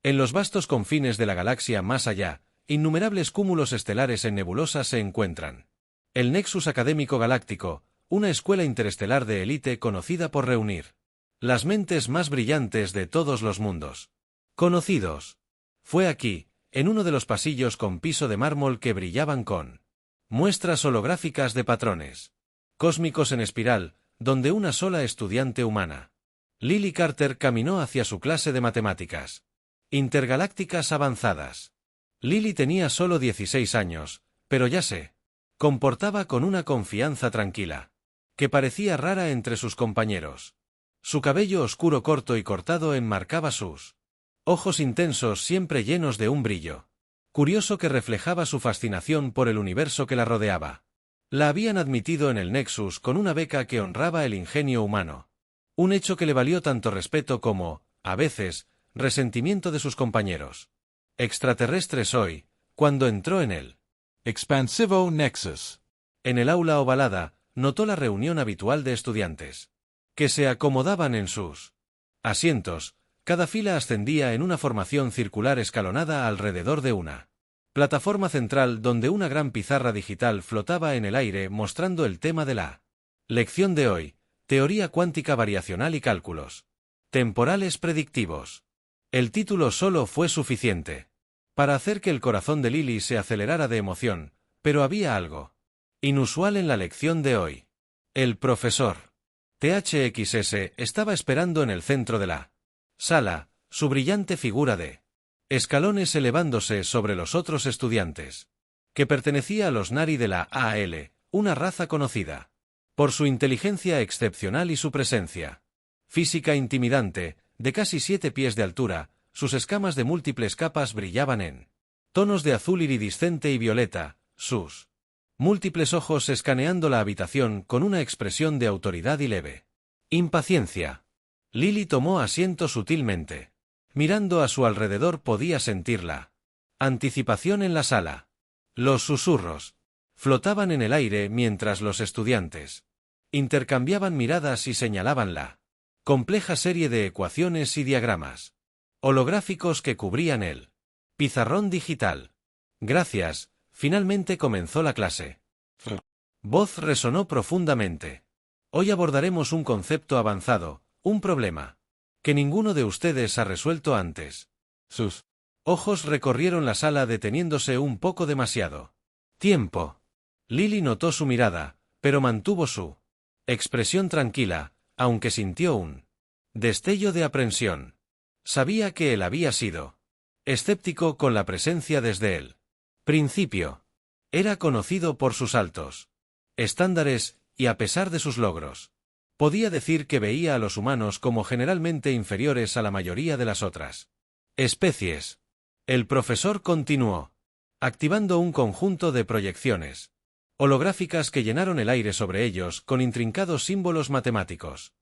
En los vastos confines de la galaxia más allá, innumerables cúmulos estelares en nebulosas se encuentran. El Nexus Académico Galáctico, una escuela interestelar de élite conocida por reunir las mentes más brillantes de todos los mundos conocidos. Fue aquí, en uno de los pasillos con piso de mármol que brillaban con muestras holográficas de patrones cósmicos en espiral, donde una sola estudiante humana, Lily Carter, caminó hacia su clase de matemáticas intergalácticas avanzadas. Lily tenía solo 16 años, pero ya se comportaba con una confianza tranquila, que parecía rara entre sus compañeros. Su cabello oscuro corto y cortado enmarcaba sus ojos intensos siempre llenos de un brillo curioso que reflejaba su fascinación por el universo que la rodeaba. La habían admitido en el Nexus con una beca que honraba el ingenio humano, un hecho que le valió tanto respeto como, a veces, resentimiento de sus compañeros extraterrestres hoy, cuando entró en el Expansivo Nexus. En el aula ovalada, notó la reunión habitual de estudiantes, que se acomodaban en sus asientos. Cada fila ascendía en una formación circular escalonada alrededor de una plataforma central donde una gran pizarra digital flotaba en el aire mostrando el tema de la lección de hoy, teoría cuántica variacional y cálculos temporales predictivos. El título solo fue suficiente para hacer que el corazón de Lily se acelerara de emoción, pero había algo inusual en la lección de hoy. El profesor THXS estaba esperando en el centro de la sala, su brillante figura de escalones elevándose sobre los otros estudiantes, que pertenecía a los Nari de la AL, una raza conocida por su inteligencia excepcional y su presencia física intimidante, de casi 7 pies de altura. Sus escamas de múltiples capas brillaban en tonos de azul iridiscente y violeta, sus múltiples ojos escaneando la habitación con una expresión de autoridad y leve impaciencia. Lily tomó asiento sutilmente. Mirando a su alrededor podía sentir la anticipación en la sala. Los susurros flotaban en el aire mientras los estudiantes intercambiaban miradas y señalaban la compleja serie de ecuaciones y diagramas holográficos que cubrían el pizarrón digital. Gracias, finalmente comenzó la clase. Voz resonó profundamente. Hoy abordaremos un concepto avanzado, un problema que ninguno de ustedes ha resuelto antes. Sus ojos recorrieron la sala deteniéndose un poco demasiado tiempo. Lily notó su mirada, pero mantuvo su expresión tranquila, aunque sintió un destello de aprensión. Sabía que él había sido escéptico con la presencia desde el principio. Era conocido por sus altos estándares, y a pesar de sus logros, podía decir que veía a los humanos como generalmente inferiores a la mayoría de las otras especies. El profesor continuó, activando un conjunto de proyecciones holográficas que llenaron el aire sobre ellos con intrincados símbolos matemáticos.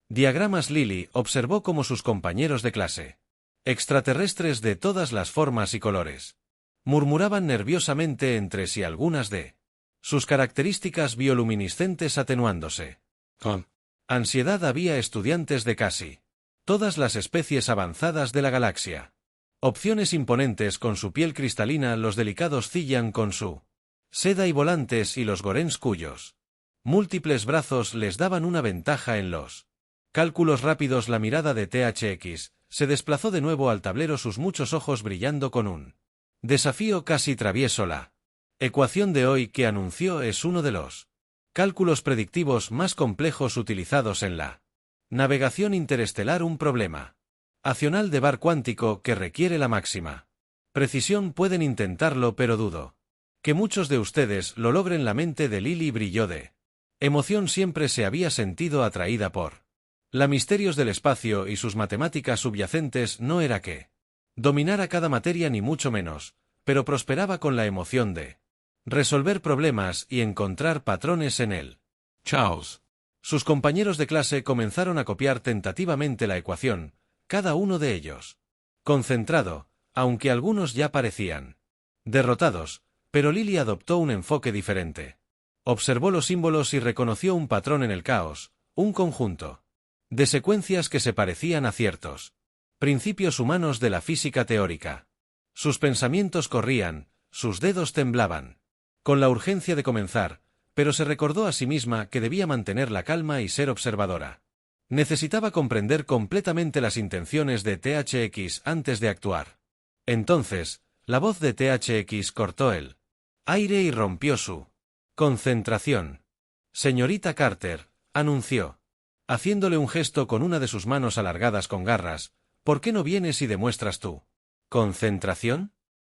Diagramas. Lily observó cómo sus compañeros de clase, extraterrestres de todas las formas y colores, murmuraban nerviosamente entre sí algunas de sus características bioluminiscentes atenuándose. Con ansiedad había estudiantes de casi todas las especies avanzadas de la galaxia. Opciones imponentes con su piel cristalina, los delicados Zillan con su seda y volantes y los Gorens cuyos múltiples brazos les daban una ventaja en los cálculos rápidos. La mirada de THX se desplazó de nuevo al tablero, sus muchos ojos brillando con un desafío casi travieso. La ecuación de hoy que anunció es uno de los cálculos predictivos más complejos utilizados en la navegación interestelar, un problema acional de bar cuántico que requiere la máxima precisión. Pueden intentarlo, pero dudo que muchos de ustedes lo logren. La mente de Lily brilló de emoción. Siempre se había sentido atraída por la misterios del espacio y sus matemáticas subyacentes. No era que dominara cada materia ni mucho menos, pero prosperaba con la emoción de resolver problemas y encontrar patrones en él. Chaos. Sus compañeros de clase comenzaron a copiar tentativamente la ecuación, cada uno de ellos concentrado, aunque algunos ya parecían derrotados, pero Lily adoptó un enfoque diferente. Observó los símbolos y reconoció un patrón en el caos, un conjunto de secuencias que se parecían a ciertos Principios humanos de la física teórica. Sus pensamientos corrían, sus dedos temblaban. Con la urgencia de comenzar, pero se recordó a sí misma que debía mantener la calma y ser observadora. Necesitaba comprender completamente las intenciones de THX antes de actuar. Entonces, la voz de THX cortó el aire y rompió su concentración. Señorita Carter, anunció, haciéndole un gesto con una de sus manos alargadas con garras, ¿por qué no vienes y demuestras tu concentración?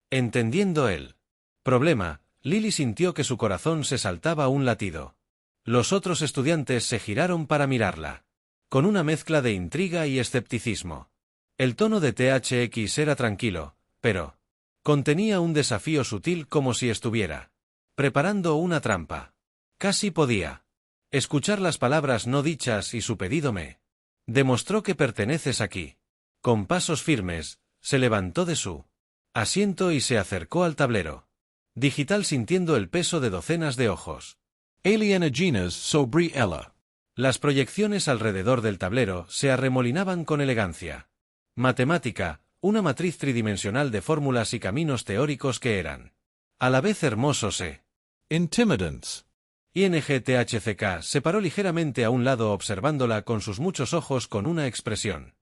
Entendiendo el problema, Lily sintió que su corazón se saltaba un latido. Los otros estudiantes se giraron para mirarla, con una mezcla de intriga y escepticismo. El tono de THX era tranquilo, pero contenía un desafío sutil como si estuviera preparando una trampa. Casi podía escuchar las palabras no dichas y su pedido me demostró que perteneces aquí. Con pasos firmes, se levantó de su asiento y se acercó al tablero digital sintiendo el peso de docenas de ojos. Alienagenas sobre ella. Las proyecciones alrededor del tablero se arremolinaban con elegancia. Matemática, una matriz tridimensional de fórmulas y caminos teóricos que eran a la vez hermosos e Intimidants. INGTHCK se paró ligeramente a un lado observándola con sus muchos ojos con una expresión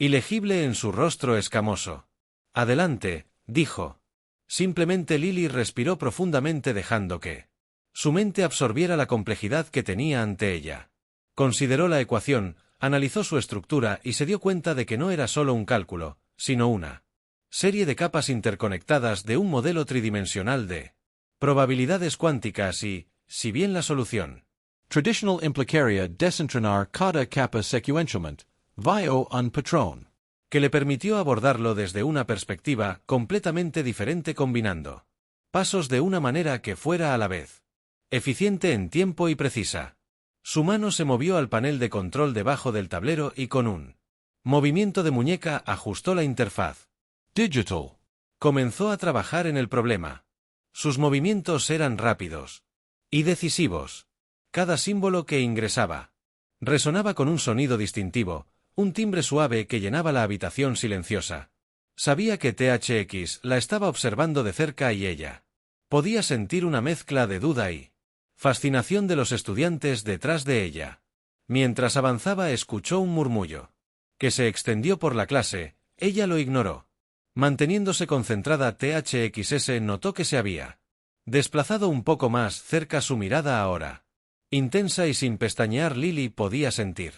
ilegible en su rostro escamoso. Adelante, dijo. Simplemente Lily respiró profundamente dejando que su mente absorbiera la complejidad que tenía ante ella. Consideró la ecuación, analizó su estructura y se dio cuenta de que no era solo un cálculo, sino una serie de capas interconectadas de un modelo tridimensional de probabilidades cuánticas y, si bien la solución Traditional implicaria desentrenar cada capa sequentialmente, vio un patrón. Que le permitió abordarlo desde una perspectiva completamente diferente combinando pasos de una manera que fuera a la vez eficiente en tiempo y precisa. Su mano se movió al panel de control debajo del tablero y con un movimiento de muñeca ajustó la interfaz. Digital. Comenzó a trabajar en el problema. Sus movimientos eran rápidos y decisivos. Cada símbolo que ingresaba resonaba con un sonido distintivo, un timbre suave que llenaba la habitación silenciosa. Sabía que THX la estaba observando de cerca y ella podía sentir una mezcla de duda y fascinación de los estudiantes detrás de ella. Mientras avanzaba escuchó un murmullo que se extendió por la clase, ella lo ignoró. Manteniéndose concentrada THXS notó que se había desplazado un poco más cerca su mirada ahora. Intensa y sin pestañear Lily podía sentir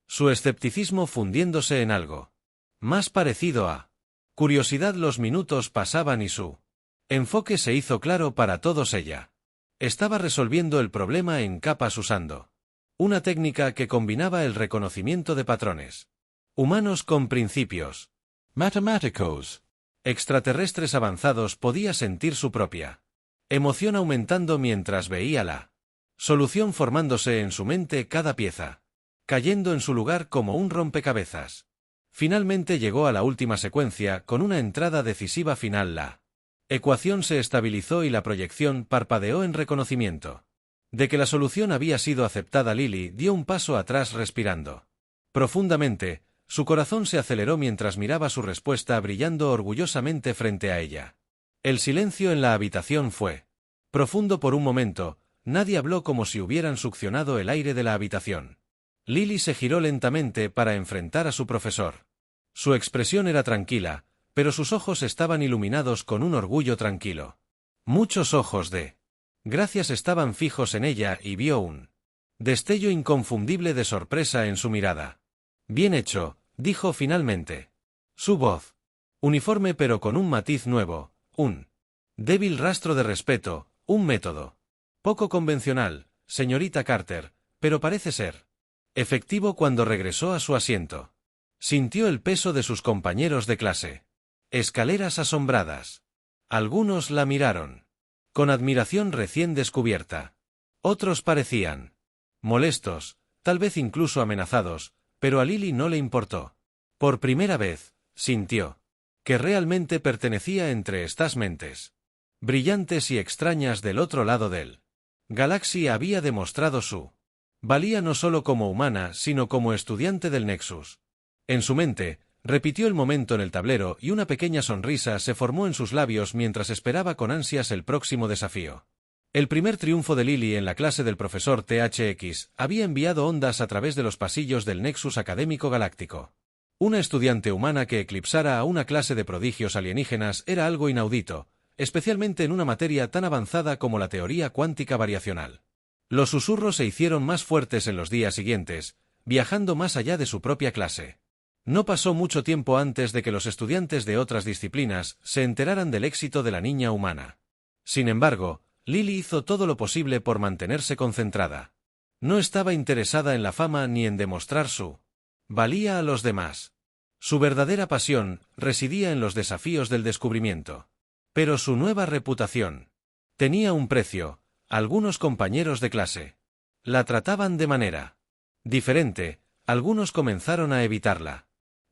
su escepticismo fundiéndose en algo más parecido a curiosidad. Los minutos pasaban y su enfoque se hizo claro para todos. Ella estaba resolviendo el problema en capas usando una técnica que combinaba el reconocimiento de patrones humanos con principios Matemáticos. extraterrestres avanzados. Podía sentir su propia emoción aumentando mientras veía la solución formándose en su mente, cada pieza cayendo en su lugar como un rompecabezas. Finalmente llegó a la última secuencia con una entrada decisiva final. La ecuación se estabilizó y la proyección parpadeó en reconocimiento de que la solución había sido aceptada. Lily dio un paso atrás respirando profundamente. Su corazón se aceleró mientras miraba su respuesta brillando orgullosamente frente a ella. El silencio en la habitación fue profundo por un momento. Nadie habló, como si hubieran succionado el aire de la habitación. Lily se giró lentamente para enfrentar a su profesor. Su expresión era tranquila, pero sus ojos estaban iluminados con un orgullo tranquilo. Muchos ojos de gracias estaban fijos en ella y vio un destello inconfundible de sorpresa en su mirada. Bien hecho, dijo finalmente. Su voz uniforme pero con un matiz nuevo, un débil rastro de respeto, un método poco convencional, señorita Carter, pero parece ser efectivo. Cuando regresó a su asiento, sintió el peso de sus compañeros de clase. Escaleras asombradas. Algunos la miraron con admiración recién descubierta. Otros parecían molestos, tal vez incluso amenazados, pero a Lily no le importó. Por primera vez, sintió que realmente pertenecía entre estas mentes brillantes y extrañas del otro lado del Galaxy. Había demostrado su valía no solo como humana, sino como estudiante del Nexus. En su mente, Repitió el momento en el tablero y una pequeña sonrisa se formó en sus labios mientras esperaba con ansias el próximo desafío. El primer triunfo de Lily en la clase del profesor THX había enviado ondas a través de los pasillos del Nexus Académico Galáctico. Una estudiante humana que eclipsara a una clase de prodigios alienígenas era algo inaudito, especialmente en una materia tan avanzada como la teoría cuántica variacional. Los susurros se hicieron más fuertes en los días siguientes, viajando más allá de su propia clase. No pasó mucho tiempo antes de que los estudiantes de otras disciplinas se enteraran del éxito de la niña humana. Sin embargo, Lily hizo todo lo posible por mantenerse concentrada. No estaba interesada en la fama ni en demostrar su valía a los demás. Su verdadera pasión residía en los desafíos del descubrimiento. Pero su nueva reputación tenía un precio. Algunos compañeros de clase la trataban de manera diferente, algunos comenzaron a evitarla.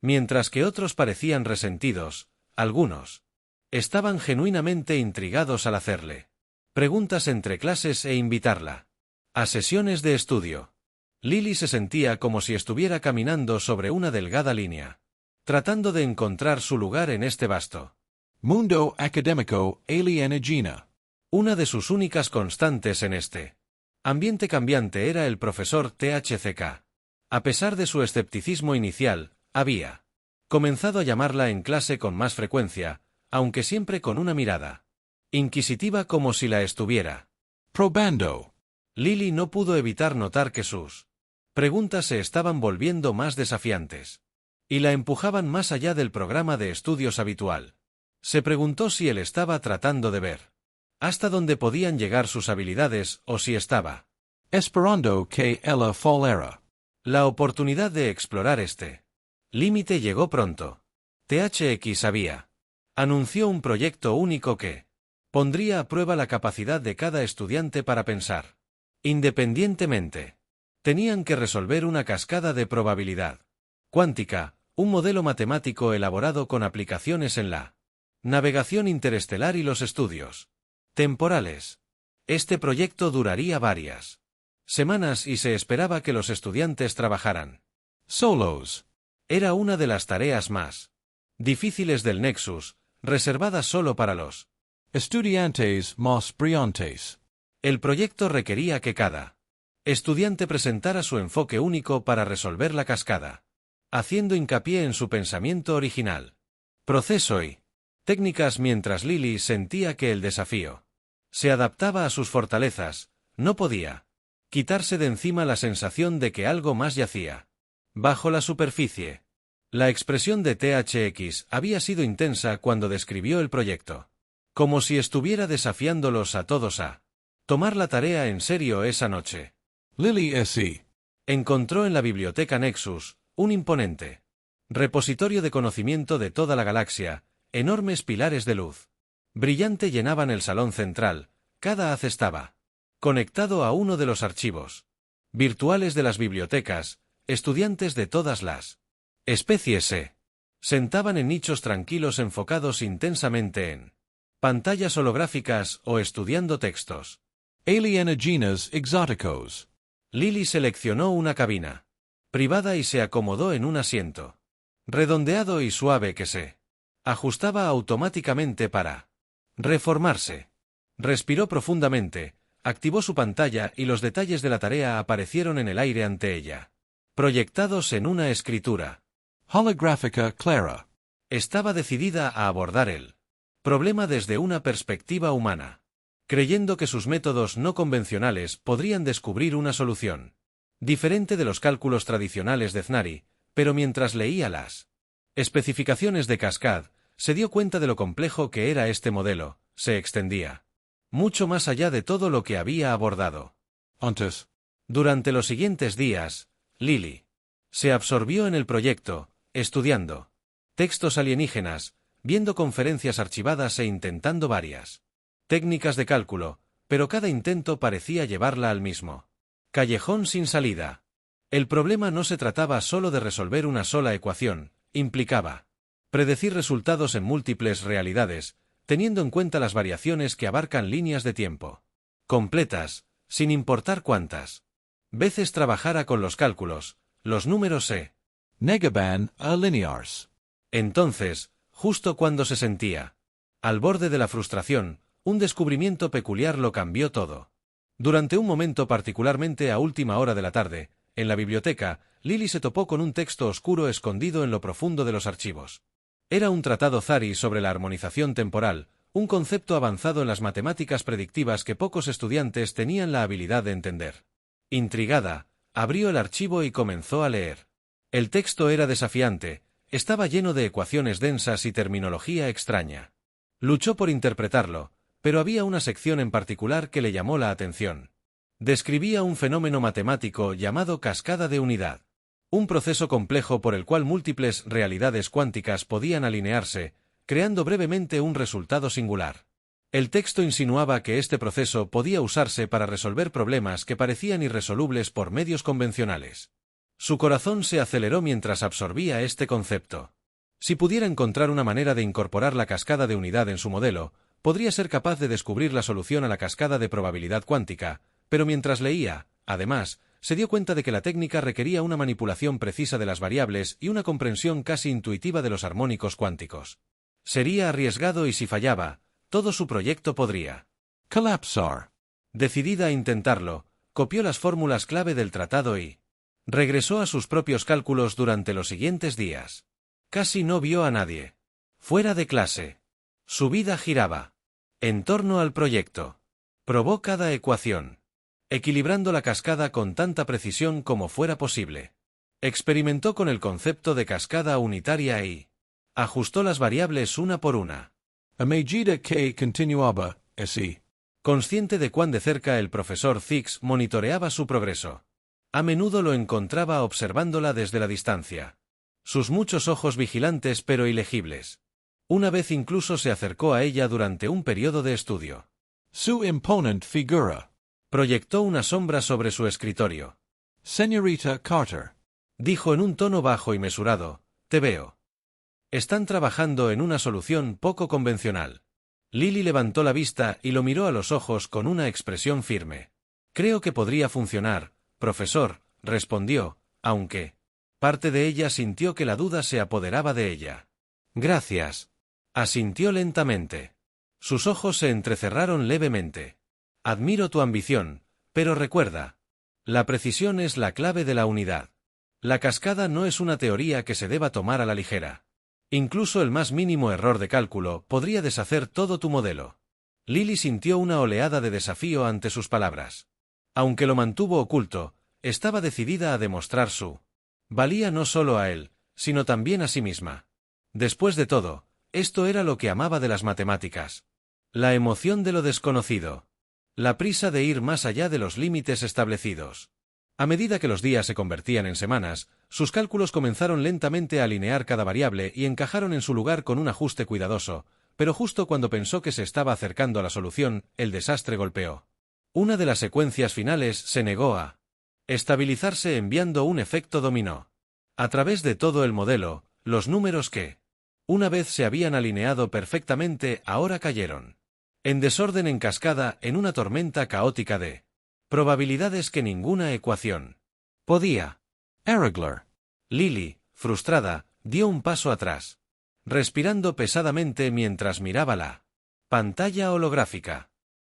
Mientras que otros parecían resentidos, algunos estaban genuinamente intrigados al hacerle preguntas entre clases e invitarla a sesiones de estudio. Lily se sentía como si estuviera caminando sobre una delgada línea, tratando de encontrar su lugar en este vasto mundo académico alienígena. Una de sus únicas constantes en este ambiente cambiante era el profesor THCK. A pesar de su escepticismo inicial, había comenzado a llamarla en clase con más frecuencia, aunque siempre con una mirada inquisitiva como si la estuviera probando. Lily no pudo evitar notar que sus preguntas se estaban volviendo más desafiantes y la empujaban más allá del programa de estudios habitual. Se preguntó si él estaba tratando de ver hasta dónde podían llegar sus habilidades o si estaba esperando que ella fuera. La oportunidad de explorar este límite llegó pronto. THX anunció un proyecto único que pondría a prueba la capacidad de cada estudiante para pensar independientemente. Tenían que resolver una cascada de probabilidad cuántica, un modelo matemático elaborado con aplicaciones en la navegación interestelar y los estudios temporales. Este proyecto duraría varias semanas y se esperaba que los estudiantes trabajaran solos. Era una de las tareas más difíciles del Nexus, reservada solo para los estudiantes más brillantes. El proyecto requería que cada estudiante presentara su enfoque único para resolver la cascada, haciendo hincapié en su pensamiento original, proceso y técnicas mientras Lily sentía que el desafío se adaptaba a sus fortalezas, no podía quitarse de encima la sensación de que algo más yacía bajo la superficie. La expresión de THX había sido intensa cuando describió el proyecto, como si estuviera desafiándolos a todos a tomar la tarea en serio esa noche. Lily S. encontró en la biblioteca Nexus un imponente repositorio de conocimiento de toda la galaxia. Enormes pilares de luz brillante llenaban el salón central. Cada haz estaba conectado a uno de los archivos virtuales de las bibliotecas. Estudiantes de todas las especies se sentaban en nichos tranquilos enfocados intensamente en pantallas holográficas o estudiando textos alienígenas exóticos. Lily seleccionó una cabina privada y se acomodó en un asiento redondeado y suave que se ajustaba automáticamente para reformarse. Respiró profundamente, activó su pantalla y los detalles de la tarea aparecieron en el aire ante ella, proyectados en una escritura holográfica clara. Estaba decidida a abordar el problema desde una perspectiva humana, creyendo que sus métodos no convencionales podrían descubrir una solución diferente de los cálculos tradicionales de Znari, pero mientras leía las especificaciones de Cascade, se dio cuenta de lo complejo que era este modelo. Se extendía mucho más allá de todo lo que había abordado antes. Durante los siguientes días, Lily se absorbió en el proyecto, estudiando textos alienígenas, viendo conferencias archivadas e intentando varias técnicas de cálculo, pero cada intento parecía llevarla al mismo callejón sin salida. El problema no se trataba solo de resolver una sola ecuación, implicaba predecir resultados en múltiples realidades, teniendo en cuenta las variaciones que abarcan líneas de tiempo completas, sin importar cuántas veces trabajara con los cálculos. Los números se negaban a linears. Entonces, justo cuando se sentía al borde de la frustración, un descubrimiento peculiar lo cambió todo. Durante un momento particularmente a última hora de la tarde, en la biblioteca, Lily se topó con un texto oscuro escondido en lo profundo de los archivos. Era un tratado Zari sobre la armonización temporal, un concepto avanzado en las matemáticas predictivas que pocos estudiantes tenían la habilidad de entender. Intrigada, abrió el archivo y comenzó a leer. El texto era desafiante, estaba lleno de ecuaciones densas y terminología extraña. Luchó por interpretarlo, pero había una sección en particular que le llamó la atención. Describía un fenómeno matemático llamado cascada de unidad. Un proceso complejo por el cual múltiples realidades cuánticas podían alinearse, creando brevemente un resultado singular. El texto insinuaba que este proceso podía usarse para resolver problemas que parecían irresolubles por medios convencionales. Su corazón se aceleró mientras absorbía este concepto. Si pudiera encontrar una manera de incorporar la cascada de unidad en su modelo, podría ser capaz de descubrir la solución a la cascada de probabilidad cuántica, pero mientras leía, además, se dio cuenta de que la técnica requería una manipulación precisa de las variables y una comprensión casi intuitiva de los armónicos cuánticos. Sería arriesgado y si fallaba, todo su proyecto podría colapsar. Decidida a intentarlo, copió las fórmulas clave del tratado y regresó a sus propios cálculos durante los siguientes días. Casi no vio a nadie. Fuera de clase. Su vida giraba en torno al proyecto. Probó cada ecuación, equilibrando la cascada con tanta precisión como fuera posible. Experimentó con el concepto de cascada unitaria y ajustó las variables una por una. A medida que continuaba, así. Consciente de cuán de cerca el profesor Zix monitoreaba su progreso. A menudo lo encontraba observándola desde la distancia. Sus muchos ojos vigilantes pero ilegibles. Una vez incluso se acercó a ella durante un periodo de estudio. Su imponente figura. Proyectó una sombra sobre su escritorio. Señorita Carter. Dijo en un tono bajo y mesurado, «Te veo. Están trabajando en una solución poco convencional». Lily levantó la vista y lo miró a los ojos con una expresión firme. «Creo que podría funcionar, profesor», respondió, aunque parte de ella sintió que la duda se apoderaba de ella. «Gracias», asintió lentamente. Sus ojos se entrecerraron levemente. «Admiro tu ambición, pero recuerda, la precisión es la clave de la unidad. La cascada no es una teoría que se deba tomar a la ligera. Incluso el más mínimo error de cálculo podría deshacer todo tu modelo». Lily sintió una oleada de desafío ante sus palabras. Aunque lo mantuvo oculto, estaba decidida a demostrar su valía no solo a él, sino también a sí misma. Después de todo, esto era lo que amaba de las matemáticas. La emoción de lo desconocido. La prisa de ir más allá de los límites establecidos. A medida que los días se convertían en semanas, sus cálculos comenzaron lentamente a alinear cada variable y encajaron en su lugar con un ajuste cuidadoso, pero justo cuando pensó que se estaba acercando a la solución, el desastre golpeó. Una de las secuencias finales se negó a estabilizarse enviando un efecto dominó. A través de todo el modelo, los números que una vez se habían alineado perfectamente ahora cayeron en desorden en cascada en una tormenta caótica de probabilidades que ninguna ecuación podía arreglar. Lily, frustrada, dio un paso atrás, respirando pesadamente mientras miraba la pantalla holográfica.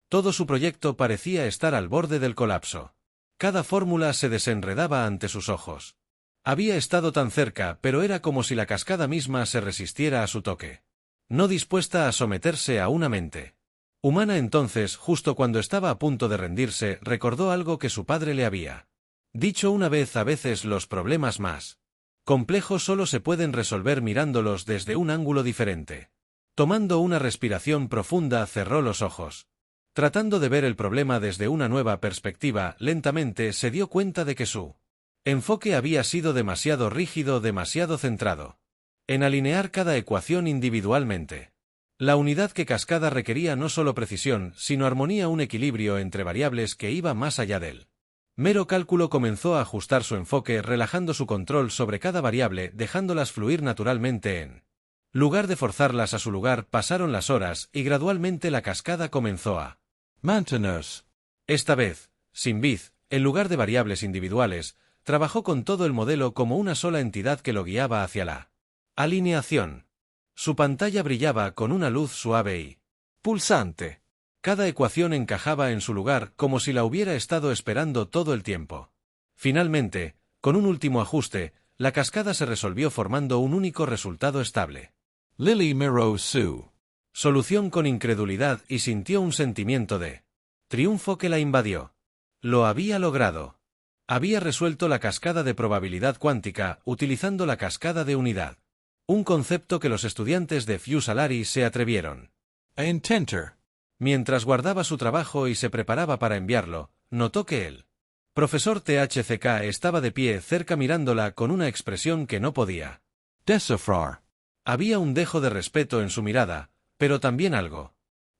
Todo su proyecto parecía estar al borde del colapso. Cada fórmula se desenredaba ante sus ojos. Había estado tan cerca, pero era como si la cascada misma se resistiera a su toque. No dispuesta a someterse a una mente humana. Entonces, justo cuando estaba a punto de rendirse, recordó algo que su padre le había dicho una vez: a veces los problemas más complejos solo se pueden resolver mirándolos desde un ángulo diferente. Tomando una respiración profunda, cerró los ojos. Tratando de ver el problema desde una nueva perspectiva, lentamente se dio cuenta de que su enfoque había sido demasiado rígido, demasiado centrado en alinear cada ecuación individualmente. La unidad que cascada requería no solo precisión, sino armonía, un equilibrio entre variables que iba más allá del mero cálculo. Comenzó a ajustar su enfoque, relajando su control sobre cada variable, dejándolas fluir naturalmente en lugar de forzarlas a su lugar. Pasaron las horas y gradualmente la cascada comenzó a mantenerse. Esta vez, sin Biz, en lugar de variables individuales, trabajó con todo el modelo como una sola entidad que lo guiaba hacia la Alineación. Su pantalla brillaba con una luz suave y pulsante. Cada ecuación encajaba en su lugar como si la hubiera estado esperando todo el tiempo. Finalmente, con un último ajuste, la cascada se resolvió formando un único resultado estable. Lily miró su solución con incredulidad y sintió un sentimiento de triunfo que la invadió. Lo había logrado. Había resuelto la cascada de probabilidad cuántica utilizando la cascada de unidad. Un concepto que los estudiantes de Fusalari se atrevieron a intentar. Mientras guardaba su trabajo y se preparaba para enviarlo, notó que el profesor THCK estaba de pie cerca mirándola con una expresión que no podía descifrar. Había un dejo de respeto en su mirada, pero también algo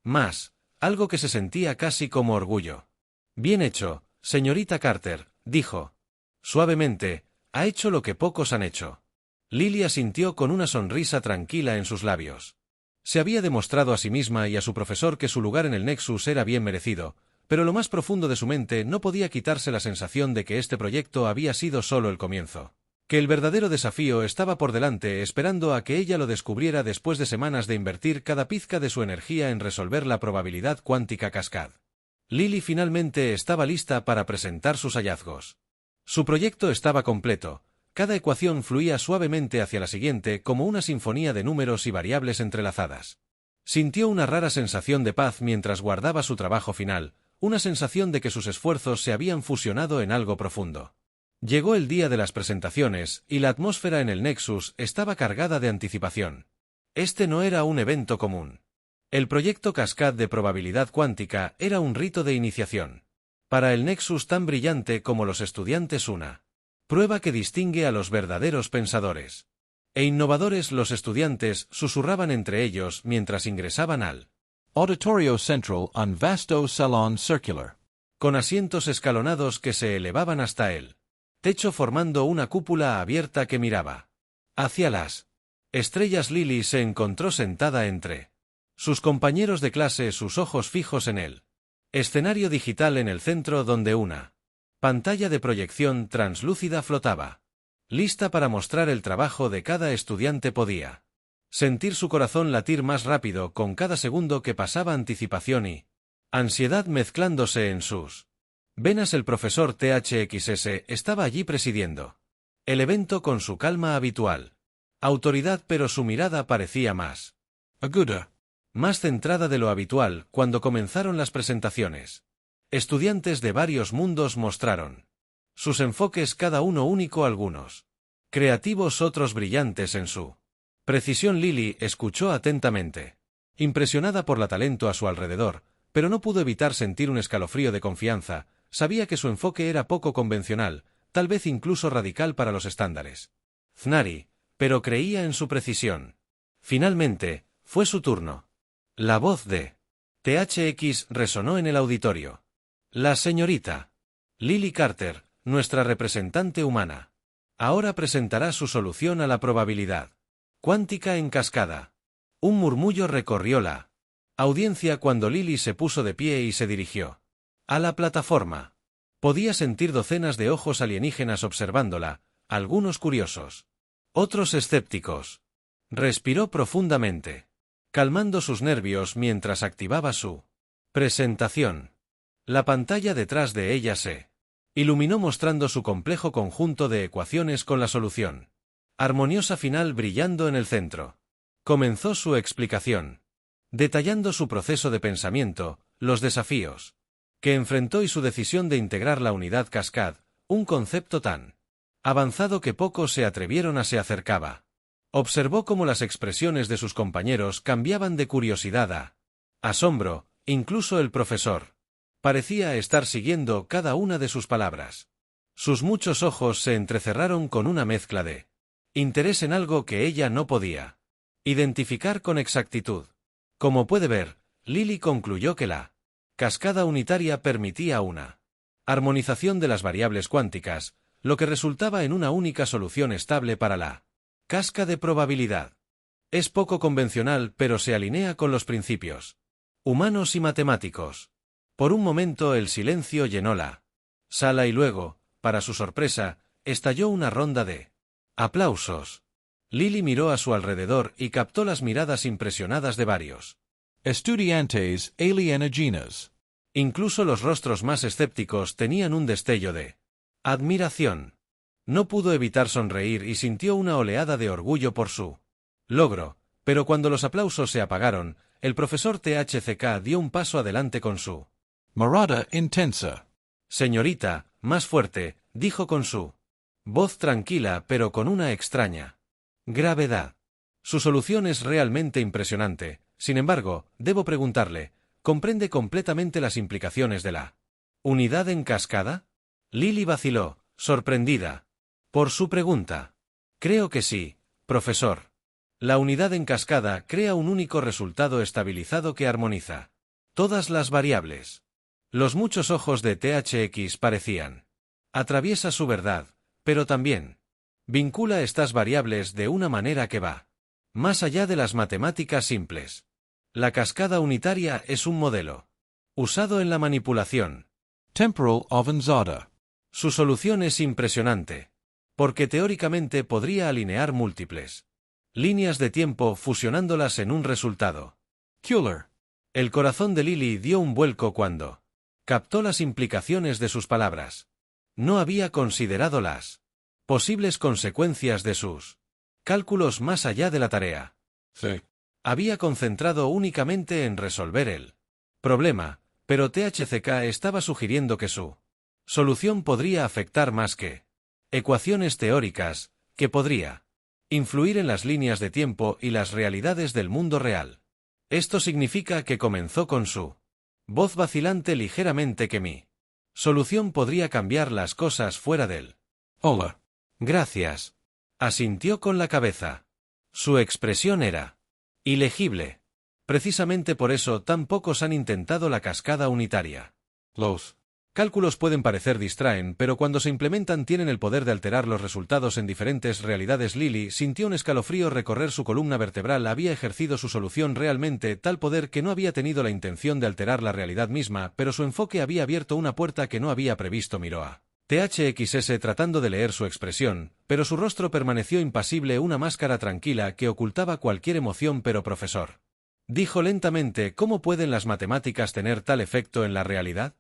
más, algo que se sentía casi como orgullo. Bien hecho, señorita Carter, dijo. Suavemente, ha hecho lo que pocos han hecho. Lily asintió con una sonrisa tranquila en sus labios. Se había demostrado a sí misma y a su profesor que su lugar en el Nexus era bien merecido, pero lo más profundo de su mente no podía quitarse la sensación de que este proyecto había sido solo el comienzo. Que el verdadero desafío estaba por delante esperando a que ella lo descubriera después de semanas de invertir cada pizca de su energía en resolver la probabilidad cuántica Cascade. Lily finalmente estaba lista para presentar sus hallazgos. Su proyecto estaba completo. Cada ecuación fluía suavemente hacia la siguiente como una sinfonía de números y variables entrelazadas. Sintió una rara sensación de paz mientras guardaba su trabajo final, una sensación de que sus esfuerzos se habían fusionado en algo profundo. Llegó el día de las presentaciones, y la atmósfera en el Nexus estaba cargada de anticipación. Este no era un evento común. El proyecto Cascade de probabilidad cuántica era un rito de iniciación. Para el Nexus tan brillante como los estudiantes una prueba que distingue a los verdaderos pensadores. E innovadores los estudiantes susurraban entre ellos mientras ingresaban al Auditorio Central un vasto salón circular. Con asientos escalonados que se elevaban hasta el techo formando una cúpula abierta que miraba hacia las estrellas. Lily se encontró sentada entre sus compañeros de clase, sus ojos fijos en el escenario digital en el centro donde una pantalla de proyección translúcida flotaba, lista para mostrar el trabajo de cada estudiante. Podía sentir su corazón latir más rápido con cada segundo que pasaba, anticipación y ansiedad mezclándose en sus venas. El profesor THXS estaba allí presidiendo el evento con su calma habitual, autoridad, pero su mirada parecía más aguda, más centrada de lo habitual. Cuando comenzaron las presentaciones, estudiantes de varios mundos mostraron sus enfoques, cada uno único, algunos creativos, otros brillantes en su precisión. Lily escuchó atentamente, impresionada por la talento a su alrededor, pero no pudo evitar sentir un escalofrío de confianza. Sabía que su enfoque era poco convencional, tal vez incluso radical para los estándares Fnari, pero creía en su precisión. Finalmente, fue su turno. La voz de THX resonó en el auditorio. La señorita Lily Carter, nuestra representante humana, ahora presentará su solución a la probabilidad cuántica en cascada. Un murmullo recorrió la audiencia cuando Lily se puso de pie y se dirigió a la plataforma. Podía sentir docenas de ojos alienígenas observándola, algunos curiosos, otros escépticos. Respiró profundamente, calmando sus nervios mientras activaba su presentación. La pantalla detrás de ella se iluminó mostrando su complejo conjunto de ecuaciones con la solución armoniosa final brillando en el centro. Comenzó su explicación, detallando su proceso de pensamiento, los desafíos que enfrentó y su decisión de integrar la unidad Cascade, un concepto tan avanzado que pocos se atrevieron a se acercaba. Observó cómo las expresiones de sus compañeros cambiaban de curiosidad a asombro, incluso el profesor parecía estar siguiendo cada una de sus palabras. Sus muchos ojos se entrecerraron con una mezcla de interés en algo que ella no podía identificar con exactitud. Como puede ver, Lily concluyó que la cascada unitaria permitía una armonización de las variables cuánticas, lo que resultaba en una única solución estable para la casca de probabilidad. Es poco convencional, pero se alinea con los principios humanos y matemáticos. Por un momento el silencio llenó la sala y luego, para su sorpresa, estalló una ronda de aplausos. Lily miró a su alrededor y captó las miradas impresionadas de varios. Estudiantes alienígenas. Incluso los rostros más escépticos tenían un destello de admiración. No pudo evitar sonreír y sintió una oleada de orgullo por su logro, pero cuando los aplausos se apagaron, el profesor THCK dio un paso adelante con su Mirada intensa. Señorita, más fuerte, dijo con su voz tranquila pero con una extraña gravedad. Su solución es realmente impresionante, sin embargo, debo preguntarle, ¿comprende completamente las implicaciones de la unidad en cascada? Lily vaciló, sorprendida por su pregunta. Creo que sí, profesor. La unidad en cascada crea un único resultado estabilizado que armoniza todas las variables. Los muchos ojos de THX parecían. Atraviesa su verdad, pero también vincula estas variables de una manera que va más allá de las matemáticas simples. La cascada unitaria es un modelo usado en la manipulación Temporal avanzada. Su solución es impresionante, porque teóricamente podría alinear múltiples líneas de tiempo fusionándolas en un resultado. Euler. El corazón de Lily dio un vuelco cuando captó las implicaciones de sus palabras. No había considerado las posibles consecuencias de sus cálculos más allá de la tarea. Sí. Había concentrado únicamente en resolver el problema, pero THCK estaba sugiriendo que su solución podría afectar más que ecuaciones teóricas, que podría influir en las líneas de tiempo y las realidades del mundo real. Esto significa que comenzó con su voz vacilante ligeramente que mi solución podría cambiar las cosas fuera del. Hola. Gracias. Asintió con la cabeza. Su expresión era ilegible. Precisamente por eso tan pocos han intentado la cascada unitaria. Los Cálculos pueden parecer distraen, pero cuando se implementan tienen el poder de alterar los resultados en diferentes realidades. Lily sintió un escalofrío recorrer su columna vertebral. Había ejercido su solución realmente tal poder que no había tenido la intención de alterar la realidad misma, pero su enfoque había abierto una puerta que no había previsto. Miró a THXS tratando de leer su expresión, pero su rostro permaneció impasible, una máscara tranquila que ocultaba cualquier emoción. Pero profesor, dijo lentamente, ¿cómo pueden las matemáticas tener tal efecto en la realidad?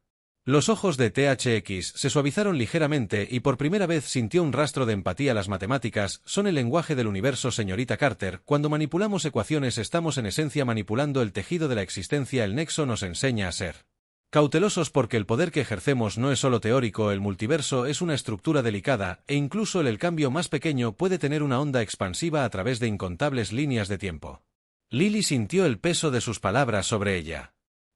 Los ojos de THX se suavizaron ligeramente y por primera vez sintió un rastro de empatía. Las matemáticas son el lenguaje del universo, señorita Carter. Cuando manipulamos ecuaciones estamos en esencia manipulando el tejido de la existencia. El nexo nos enseña a ser cautelosos porque el poder que ejercemos no es solo teórico. El multiverso es una estructura delicada e incluso el cambio más pequeño puede tener una onda expansiva a través de incontables líneas de tiempo. Lily sintió el peso de sus palabras sobre ella.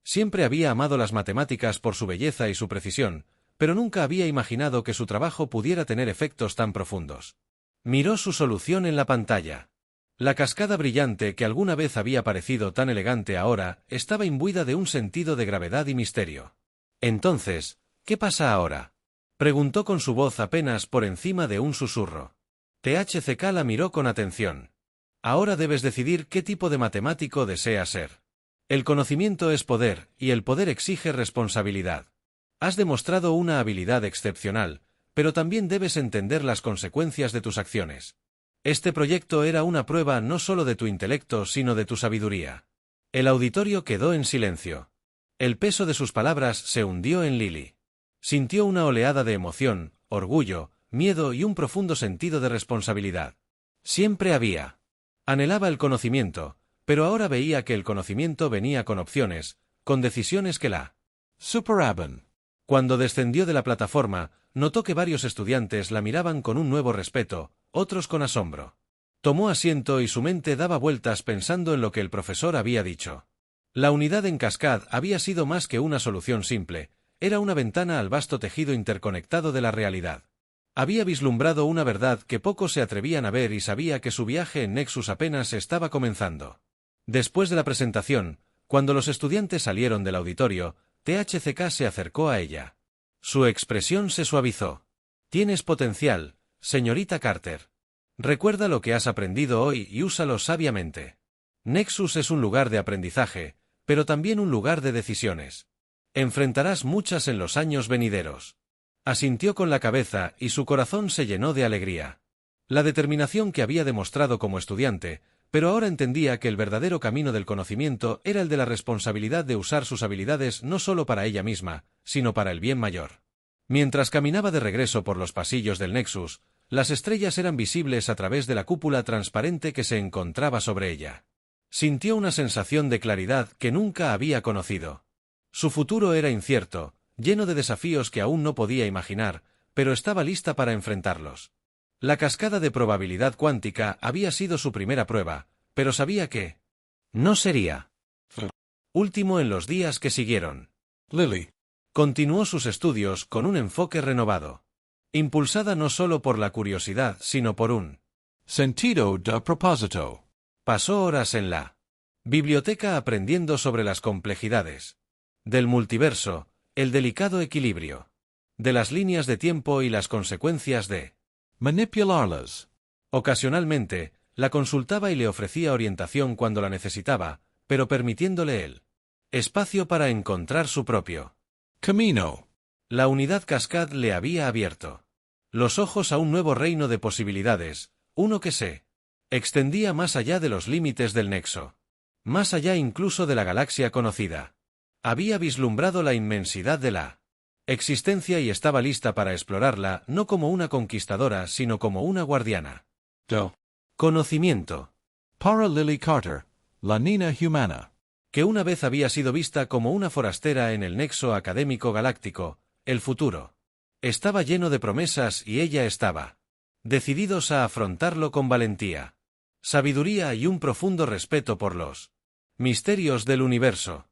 Siempre había amado las matemáticas por su belleza y su precisión, pero nunca había imaginado que su trabajo pudiera tener efectos tan profundos. Miró su solución en la pantalla. La cascada brillante que alguna vez había parecido tan elegante ahora estaba imbuida de un sentido de gravedad y misterio. Entonces, ¿qué pasa ahora?, preguntó con su voz apenas por encima de un susurro. THCK la miró con atención. Ahora debes decidir qué tipo de matemático deseas ser. El conocimiento es poder, y el poder exige responsabilidad. Has demostrado una habilidad excepcional, pero también debes entender las consecuencias de tus acciones. Este proyecto era una prueba no solo de tu intelecto sino de tu sabiduría. El auditorio quedó en silencio. El peso de sus palabras se hundió en Lily. Sintió una oleada de emoción, orgullo, miedo y un profundo sentido de responsabilidad. Siempre había. Anhelaba el conocimiento, pero ahora veía que el conocimiento venía con opciones, con decisiones que la superaban. Cuando descendió de la plataforma, notó que varios estudiantes la miraban con un nuevo respeto, otros con asombro. Tomó asiento y su mente daba vueltas pensando en lo que el profesor había dicho. La unidad en cascada había sido más que una solución simple, era una ventana al vasto tejido interconectado de la realidad. Había vislumbrado una verdad que pocos se atrevían a ver y sabía que su viaje en Nexus apenas estaba comenzando. Después de la presentación, cuando los estudiantes salieron del auditorio, THCK se acercó a ella. Su expresión se suavizó. Tienes potencial, señorita Carter. Recuerda lo que has aprendido hoy y úsalo sabiamente. Nexus es un lugar de aprendizaje, pero también un lugar de decisiones. Enfrentarás muchas en los años venideros. Asintió con la cabeza y su corazón se llenó de alegría. La determinación que había demostrado como estudiante, pero ahora entendía que el verdadero camino del conocimiento era el de la responsabilidad de usar sus habilidades no solo para ella misma, sino para el bien mayor. Mientras caminaba de regreso por los pasillos del Nexus, las estrellas eran visibles a través de la cúpula transparente que se encontraba sobre ella. Sintió una sensación de claridad que nunca había conocido. Su futuro era incierto, lleno de desafíos que aún no podía imaginar, pero estaba lista para enfrentarlos. La cascada de probabilidad cuántica había sido su primera prueba, pero sabía que no sería último en los días que siguieron. Lily. Continuó sus estudios con un enfoque renovado. Impulsada no solo por la curiosidad, sino por un sentido de propósito. Pasó horas en la biblioteca aprendiendo sobre las complejidades del multiverso, el delicado equilibrio de las líneas de tiempo y las consecuencias de manipularlas. Ocasionalmente, la consultaba y le ofrecía orientación cuando la necesitaba, pero permitiéndole el espacio para encontrar su propio camino. La unidad Cascade le había abierto los ojos a un nuevo reino de posibilidades, uno que se extendía más allá de los límites del nexo, más allá incluso de la galaxia conocida. Había vislumbrado la inmensidad de la existencia y estaba lista para explorarla no como una conquistadora sino como una guardiana. Conocimiento. Para Lily Carter, la niña humana. Que una vez había sido vista como una forastera en el nexo académico galáctico, el futuro estaba lleno de promesas y ella estaba decididos a afrontarlo con valentía, sabiduría y un profundo respeto por los misterios del universo.